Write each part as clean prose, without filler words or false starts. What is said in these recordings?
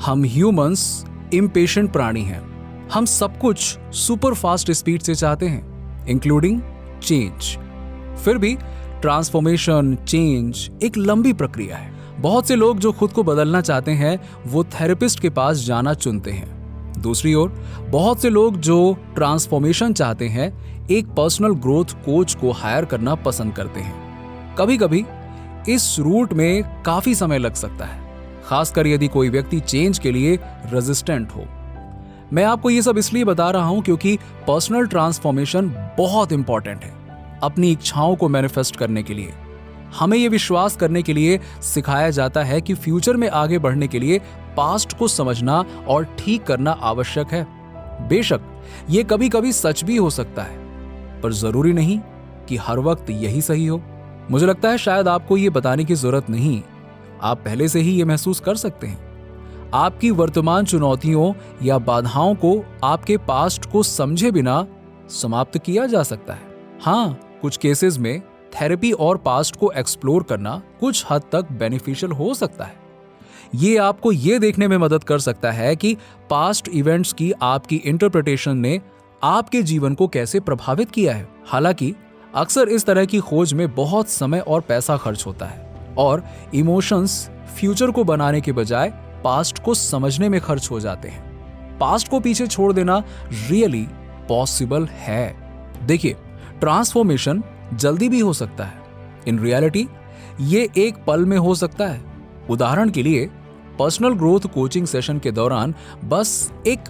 हम humans impatient प्राणी हैं। हम सब कुछ सुपर फास्ट स्पीड से चाहते हैं, इंक्लूडिंग चेंज। फिर भी ट्रांसफॉर्मेशन, चेंज एक लंबी प्रक्रिया है। बहुत से लोग जो खुद को बदलना चाहते हैं वो थेरेपिस्ट के पास जाना चुनते हैं। दूसरी ओर बहुत से लोग जो ट्रांसफॉर्मेशन चाहते हैं एक पर्सनल ग्रोथ कोच को हायर करना पसंद करते हैं। कभी कभी इस रूट में काफी समय लग सकता है, खासकर यदि कोई व्यक्ति चेंज के लिए रेजिस्टेंट हो। मैं आपको ये सब इसलिए बता रहा हूं क्योंकि पर्सनल ट्रांसफॉर्मेशन बहुत इंपॉर्टेंट है। अपनी इच्छाओं को मैनिफेस्ट करने के लिए हमें यह विश्वास करने के लिए सिखाया जाता है कि फ्यूचर में आगे बढ़ने के लिए पास्ट को समझना और ठीक करना आवश्यक है। बेशक ये कभी कभी सच भी हो सकता है, पर जरूरी नहीं कि हर वक्त यही सही हो। मुझे लगता है शायद आपको ये बताने की जरूरत नहीं, आप पहले से ही ये महसूस कर सकते हैं। आपकी वर्तमान चुनौतियों या बाधाओं को आपके पास्ट को समझे बिना समाप्त किया जा सकता है। हाँ, कुछ केसेस में थेरेपी और पास्ट को एक्सप्लोर करना कुछ हद तक बेनिफिशियल हो सकता है। ये आपको ये देखने में मदद कर सकता है कि पास्ट इवेंट्स की आपकी इंटरप्रिटेशन ने आपके जीवन को कैसे प्रभावित किया है। हालांकि अक्सर इस तरह की खोज में बहुत समय और पैसा खर्च होता है और इमोशंस फ्यूचर को बनाने के बजाय पास्ट को समझने में खर्च हो जाते हैं। पास्ट को पीछे छोड़ देना रियली पॉसिबल है। देखिए, ट्रांसफॉर्मेशन जल्दी भी हो सकता है। इन रियलिटी ये एक पल में हो सकता है। उदाहरण के लिए पर्सनल ग्रोथ कोचिंग सेशन के दौरान बस एक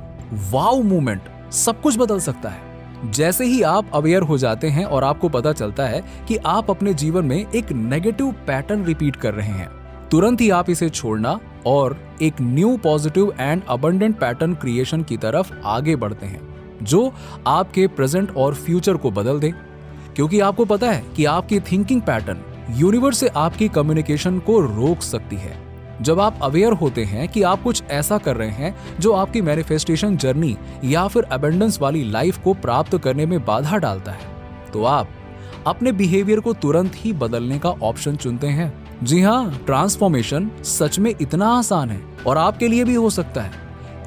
वाव मूवमेंट सब कुछ बदल सकता है। जैसे ही आप अवेयर हो जाते हैं और आपको पता चलता है कि आप अपने जीवन में एक नेगेटिव पैटर्न रिपीट कर रहे हैं, तुरंत ही आप इसे छोड़ना और एक new positive and abundant pattern creation की तरफ आगे बढ़ते हैं, जो आपके प्रेजेंट और फ्यूचर को बदल दे। क्योंकि आपको पता है कि आपकी थिंकिंग पैटर्न यूनिवर्स से आपकी कम्युनिकेशन को रोक सकती है। जब आप अवेयर होते हैं कि आप कुछ ऐसा कर रहे हैं जो आपकी मैनिफेस्टेशन जर्नी या फिर अबंडेंस वाली लाइफ को प्राप्त करने में बाधा डालता है, तो आप अपने बिहेवियर को तुरंत ही बदलने का ऑप्शन चुनते हैं। जी हाँ, ट्रांसफॉर्मेशन सच में इतना आसान है और आपके लिए भी हो सकता है।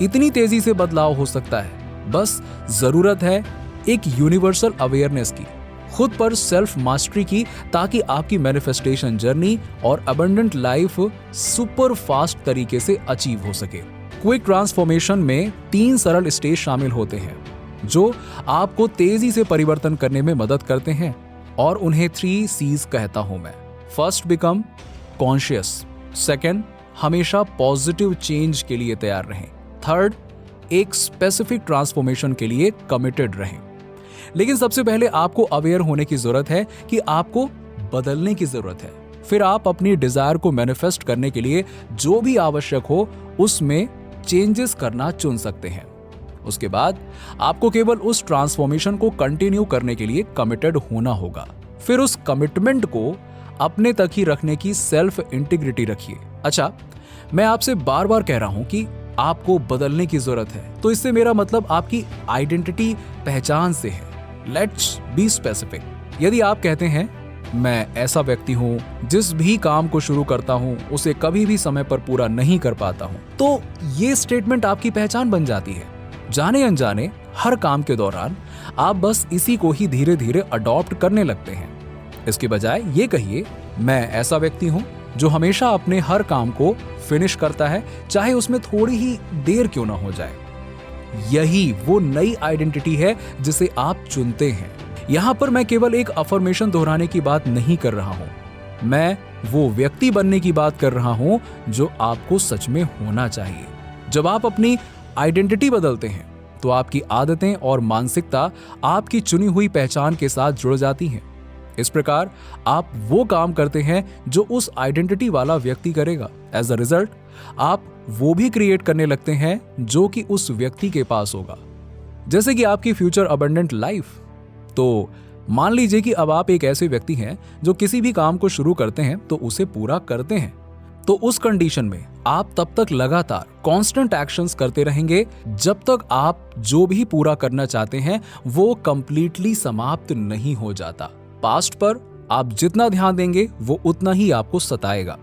इतनी तेजी से बदलाव हो सकता है। बस जरूरत है एक यूनिवर्सल अवेयरनेस की, खुद पर सेल्फ मास्टरी की, ताकि आपकी मैनिफेस्टेशन जर्नी और अबंडेंट लाइफ सुपर फास्ट तरीके से अचीव हो सके। क्विक ट्रांसफॉर्मेशन में 3 सरल स्टेज शामिल होते हैं जो आपको तेजी से परिवर्तन करने में मदद करते हैं और उन्हें 3 C's कहता हूं मैं। First, become conscious. सेकेंड, हमेशा पॉजिटिव चेंज के लिए तैयार रहें। थर्ड, एक स्पेसिफिक ट्रांसफॉर्मेशन के लिए कमिटेड रहें। लेकिन सबसे पहले आपको अवेयर होने की जरूरत है कि आपको बदलने की जरूरत है। फिर आप अपनी डिजायर को मैनिफेस्ट करने के लिए जो भी आवश्यक हो उसमें चेंजेस करना चुन सकते हैं। उसके बाद आपको केवल उस ट्रांसफॉर्मेशन को कंटिन्यू करने के लिए कमिटेड होना होगा। फिर उस कमिटमेंट को अपने तक ही रखने की सेल्फ इंटीग्रिटी रखिए। अच्छा, मैं आपसे बार बार कह रहा हूं कि आपको बदलने की जरूरत है, तो इससे मेरा मतलब आपकी आइडेंटिटी, पहचान से है। Let's be specific. यदि आप कहते हैं मैं ऐसा व्यक्ति हूं जिस भी काम को शुरू करता हूं उसे कभी भी समय पर पूरा नहीं कर पाता हूं, तो ये स्टेटमेंट आपकी पहचान बन जाती है। जाने अनजाने हर काम के दौरान आप बस इसी को ही धीरे धीरे अडॉप्ट करने लगते हैं। इसके बजाय ये कहिए, मैं ऐसा व्यक्ति हूं जो हमेशा अपने हर काम को फिनिश करता है, चाहे उसमें थोड़ी ही देर क्यों ना हो जाए। यही वो नई आइडेंटिटी है जिसे आप चुनते हैं। यहां पर मैं केवल एक अफर्मेशन दोहराने की बात नहीं कर रहा हूं, मैं वो व्यक्ति बनने की बात कर रहा हूं जो आपको सच में होना चाहिए। जब आप अपनी आइडेंटिटी बदलते हैं तो आपकी आदतें और मानसिकता आपकी चुनी हुई पहचान के साथ जुड़ जाती हैं। इस प्रकार आप वो काम करते हैं जो उस आइडेंटिटी वाला व्यक्ति करेगा। एज अ रिजल्ट आप वो भी क्रिएट करने लगते हैं जो कि उस व्यक्ति के पास होगा। जैसे कि आपकी फ्यूचर अबंडेंट लाइफ। तो मान लीजिए कि अब आप एक ऐसे व्यक्ति हैं जो किसी भी काम को शुरू करते हैं तो उसे पूरा करते हैं। तो उस कंडीशन में आप तब तक लगातार कांस्टेंट एक्शंस करते रहेंगे जब तक आप जो भी पूरा करना चाहते हैं वो कंप्लीटली समाप्त नहीं हो जाता। पास्ट पर आप जितना ध्यान देंगे वो उतना ही आपको सताएगा।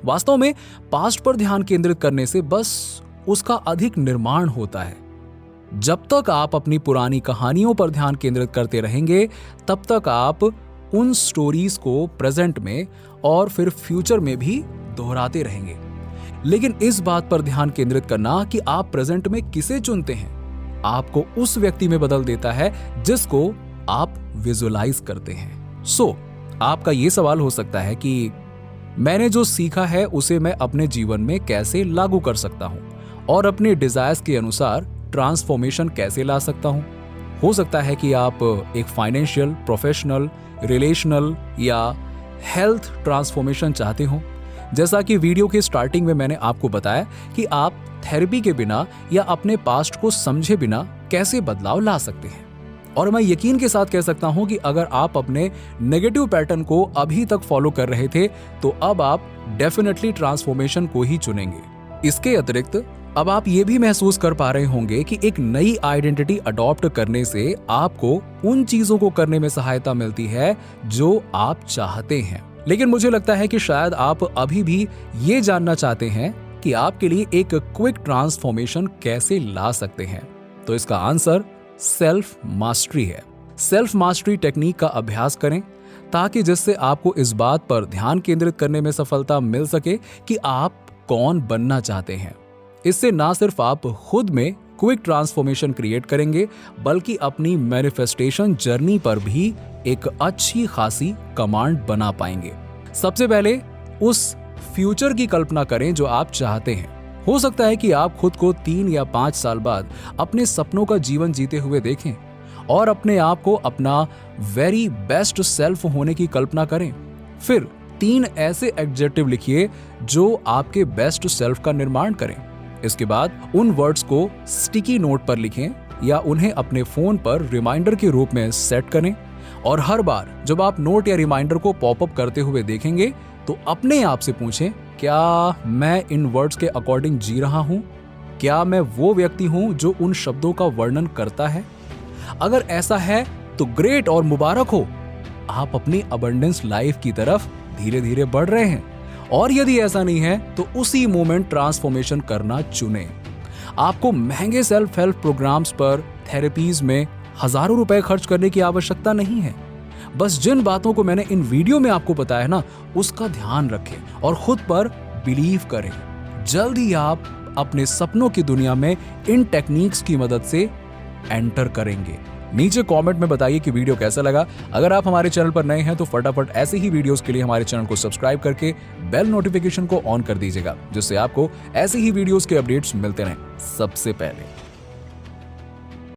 वास्तव में पास्ट पर ध्यान केंद्रित करने से बस उसका अधिक निर्माण होता है। जब तक आप अपनी पुरानी कहानियों पर ध्यान केंद्रित करते रहेंगे, तब तक आप उन स्टोरीज को प्रेजेंट में और फिर फ्यूचर में भी दोहराते रहेंगे। लेकिन इस बात पर ध्यान केंद्रित करना कि आप प्रेजेंट में किसे चुनते हैं, आपको उस व्यक्ति में बदल देता है जिसको आप विजुअलाइज करते हैं। सो आपका यह सवाल हो सकता है कि मैंने जो सीखा है उसे मैं अपने जीवन में कैसे लागू कर सकता हूं और अपने डिजायर्स के अनुसार ट्रांसफॉर्मेशन कैसे ला सकता हूं। हो सकता है कि आप एक फाइनेंशियल, प्रोफेशनल, रिलेशनल या हेल्थ ट्रांसफॉर्मेशन चाहते हो। जैसा कि वीडियो के स्टार्टिंग में मैंने आपको बताया कि आप थेरेपी के बिना या अपने पास्ट को समझे बिना कैसे बदलाव ला सकते हैं। और मैं यकीन के साथ कह सकता हूं कि अगर आप अपने नेगेटिव पैटर्न को अभी तक फॉलो कर रहे थे तो अब आप डेफिनेटली ट्रांसफॉर्मेशन को ही चुनेंगे। इसके अतिरिक्त अब आप ये भी महसूस कर पा रहे होंगे कि एक नई आइडेंटिटी अडॉप्ट करने से आपको उन चीजों को करने में सहायता मिलती है जो आप चाहते हैं। लेकिन मुझे लगता है कि शायद आप अभी भी ये जानना चाहते हैं कि आपके लिए एक क्विक ट्रांसफॉर्मेशन कैसे ला सकते हैं। तो इसका आंसर सेल्फ मास्टरी है। सेल्फ मास्टरी टेक्निक का अभ्यास करें ताकि जिससे आपको इस बात पर ध्यान केंद्रित करने में सफलता मिल सके कि आप कौन बनना चाहते हैं। इससे ना सिर्फ आप खुद में क्विक ट्रांसफॉर्मेशन क्रिएट करेंगे बल्कि अपनी मैनिफेस्टेशन जर्नी पर भी एक अच्छी खासी कमांड बना पाएंगे। सबसे पहले उस फ्यूचर की कल्पना करें जो आप चाहते हैं। हो सकता है कि आप खुद को 3 या 5 साल बाद अपने सपनों का जीवन जीते हुए देखें और अपने आप को अपना वेरी बेस्ट सेल्फ होने की कल्पना करें। फिर 3 ऐसे एडजेक्टिव लिखिए जो आपके बेस्ट सेल्फ का निर्माण करें। इसके बाद उन वर्ड्स को स्टिकी नोट पर लिखें या उन्हें अपने फोन पर रिमाइंडर के रूप में सेट करें। और हर बार जब आप नोट या रिमाइंडर को पॉपअप करते हुए देखेंगे तो अपने आप से पूछें, क्या मैं इन वर्ड्स के अकॉर्डिंग जी रहा हूं? क्या मैं वो व्यक्ति हूं जो उन शब्दों का वर्णन करता है? अगर ऐसा है तो ग्रेट और मुबारक हो, आप अपनी अबंडेंस लाइफ की तरफ धीरे धीरे बढ़ रहे हैं। और यदि ऐसा नहीं है तो उसी मोमेंट ट्रांसफॉर्मेशन करना चुनें। आपको महंगे सेल्फ हेल्प प्रोग्राम्स पर, थेरेपीज में हजारों रुपए खर्च करने की आवश्यकता नहीं है। बस जिन बातों को मैंने इन वीडियो में आपको बताया ना, उसका ध्यान रखें और खुद पर बिलीव करें। जल्द ही आप अपने सपनों की दुनिया में इन टेक्निक्स की मदद से एंटर करेंगे। नीचे कमेंट में बताइए कि वीडियो कैसा लगा। अगर आप हमारे चैनल पर नए हैं तो फटाफट ऐसे ही वीडियोस के लिए हमारे चैनल को सब्सक्राइब करके बेल नोटिफिकेशन को ऑन कर दीजिएगा, जिससे आपको ऐसे ही वीडियोस के अपडेट्स मिलते रहें सबसे पहले।